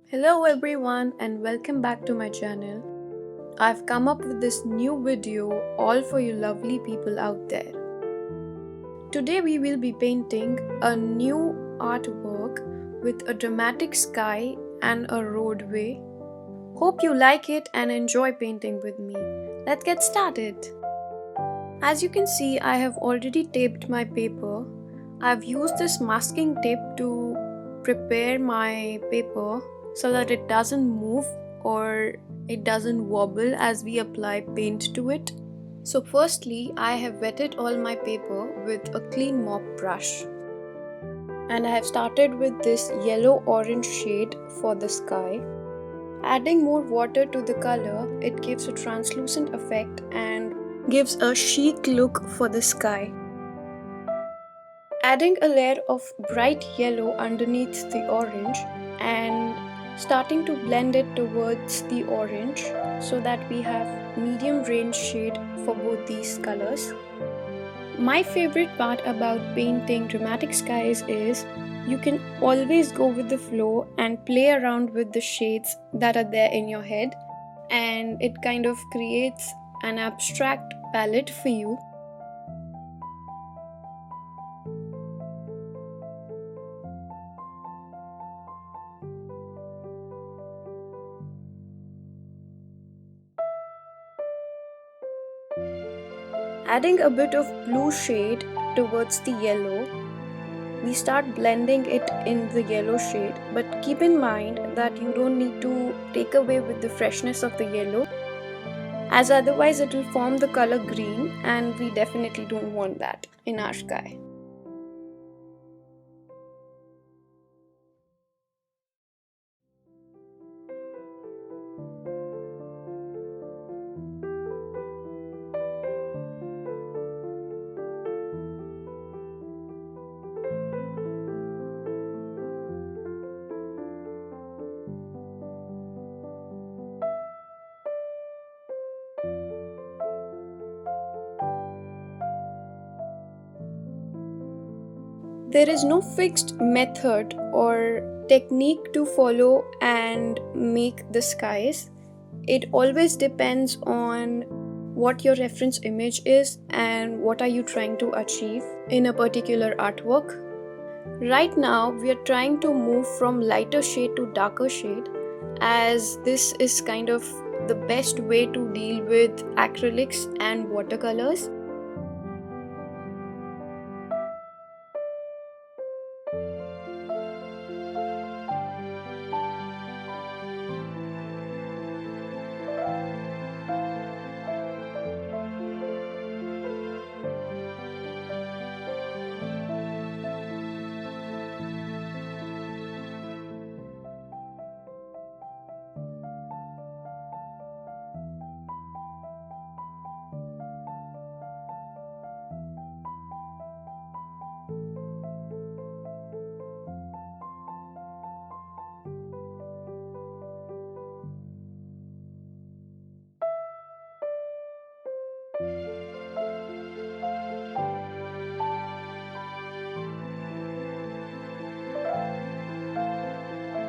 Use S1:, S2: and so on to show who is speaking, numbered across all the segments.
S1: Hello everyone and welcome back to my channel. I've come up with this new video all for you lovely people out there. Today we will be painting a new artwork with a dramatic sky and a roadway. Hope you like it and enjoy painting with me. Let's get started. As you can see, I have already taped my paper. I've used this masking tape to prepare my paper so that it doesn't move or it doesn't wobble as we apply paint to it. So firstly, I have wetted all my paper with a clean mop brush. And I have started with this yellow-orange shade for the sky. Adding more water to the color, it gives a translucent effect and gives a chic look for the sky. Adding a layer of bright yellow underneath the orange and starting to blend it towards the orange so that we have medium range shade for both these colors. My favorite part about painting dramatic skies is you can always go with the flow and play around with the shades that are there in your head, and it kind of creates an abstract palette for you. Adding a bit of blue shade towards the yellow, we start blending it in the yellow shade, but keep in mind that you don't need to take away with the freshness of the yellow, as otherwise it will form the color green and we definitely don't want that in our sky. There is no fixed method or technique to follow and make the skies. It always depends on what your reference image is and what are you trying to achieve in a particular artwork. Right now we are trying to move from lighter shade to darker shade, as this is kind of the best way to deal with acrylics and watercolors.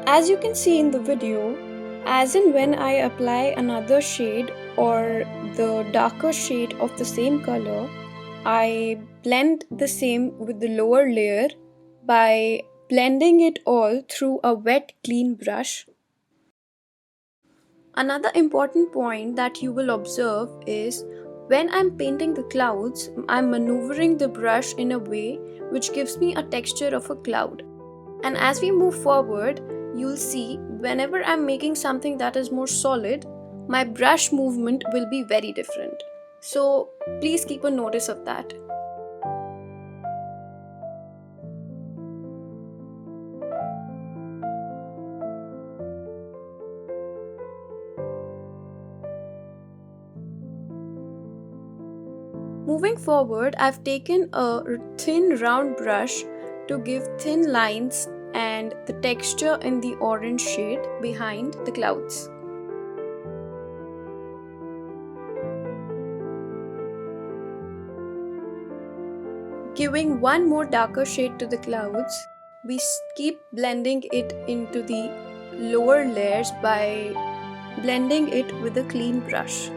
S1: As you can see in the video, as and when I apply another shade or the darker shade of the same color, I blend the same with the lower layer by blending it all through a wet clean brush. Another important point that you will observe is when I'm painting the clouds, I'm maneuvering the brush in a way which gives me a texture of a cloud. And as we move forward, you'll see whenever I'm making something that is more solid, my brush movement will be very different. So please keep a notice of that. Moving forward, I've taken a thin round brush to give thin lines and the texture in the orange shade behind the clouds. Giving one more darker shade to the clouds, we keep blending it into the lower layers by blending it with a clean brush.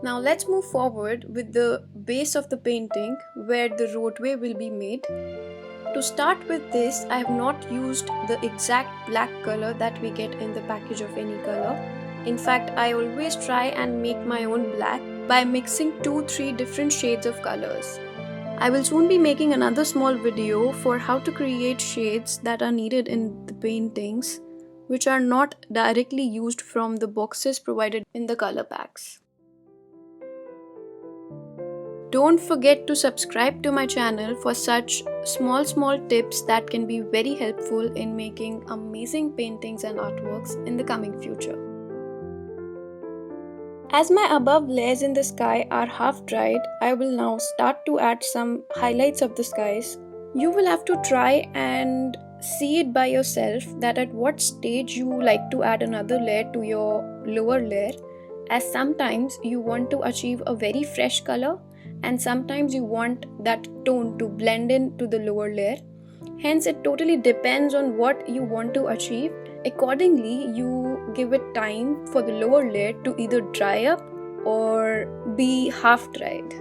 S1: Now let's move forward with the base of the painting where the roadway will be made. To start with this, I have not used the exact black color that we get in the package of any color. In fact, I always try and make my own black by mixing 2-3 different shades of colors. I will soon be making another small video for how to create shades that are needed in the paintings, which are not directly used from the boxes provided in the color packs. Don't forget to subscribe to my channel for such small tips that can be very helpful in making amazing paintings and artworks in the coming future. As my above layers in the sky are half dried, I will now start to add some highlights of the skies. You will have to try and see it by yourself that at what stage you like to add another layer to your lower layer, as sometimes you want to achieve a very fresh color and sometimes you want that tone to blend into the lower layer. Hence, it totally depends on what you want to achieve. Accordingly, you give it time for the lower layer to either dry up or be half dried.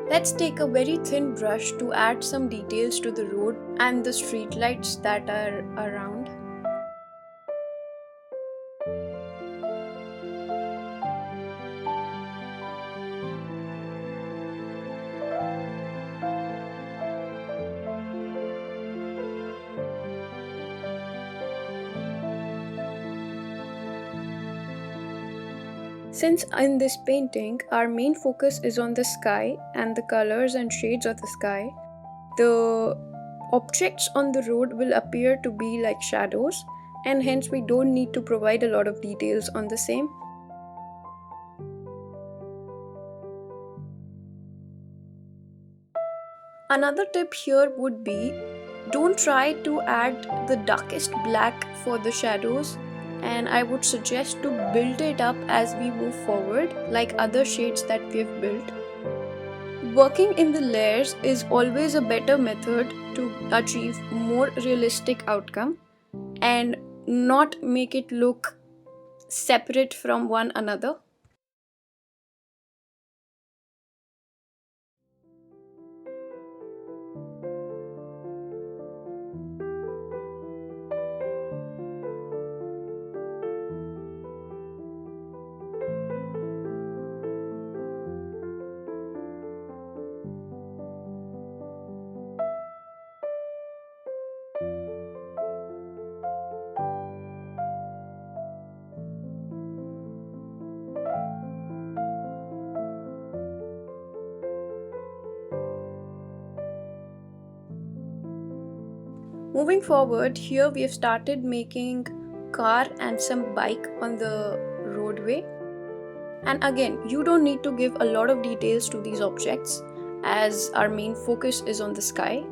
S1: Let's take a very thin brush to add some details to the road and the street lights that are around. Since in this painting, our main focus is on the sky and the colors and shades of the sky, the objects on the road will appear to be like shadows, and hence we don't need to provide a lot of details on the same. Another tip here would be, don't try to add the darkest black for the shadows, and I would suggest to build it up as we move forward like other shades that we've built. Working in the layers is always a better method to achieve more realistic outcome, and not make it look separate from one another. Moving forward, here we have started making car and some bike on the roadway. And again, you don't need to give a lot of details to these objects as our main focus is on the sky.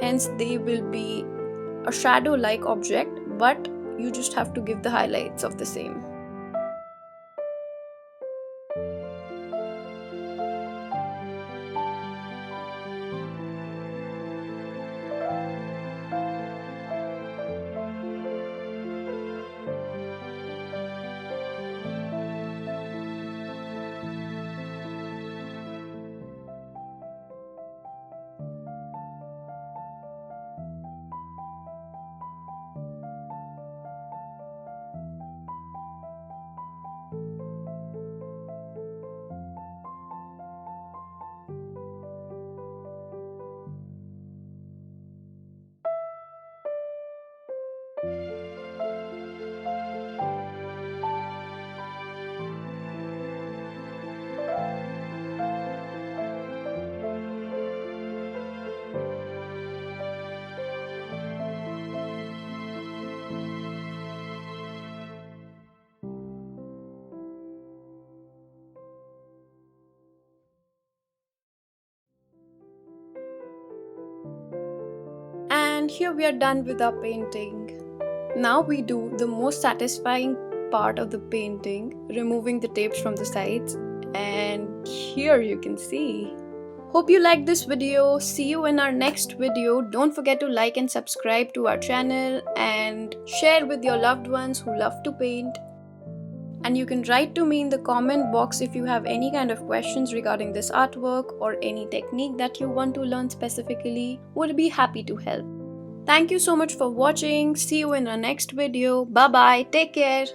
S1: Hence, they will be a shadow-like object, but you just have to give the highlights of the same. And here we are done with our painting. Now we do the most satisfying part of the painting, removing the tapes from the sides. And here you can see. Hope you liked this video. See you in our next video. Don't forget to like and subscribe to our channel and share with your loved ones who love to paint. And you can write to me in the comment box if you have any kind of questions regarding this artwork or any technique that you want to learn specifically. Would be happy to help. Thank you so much for watching. See you in our next video. Bye bye. Take care.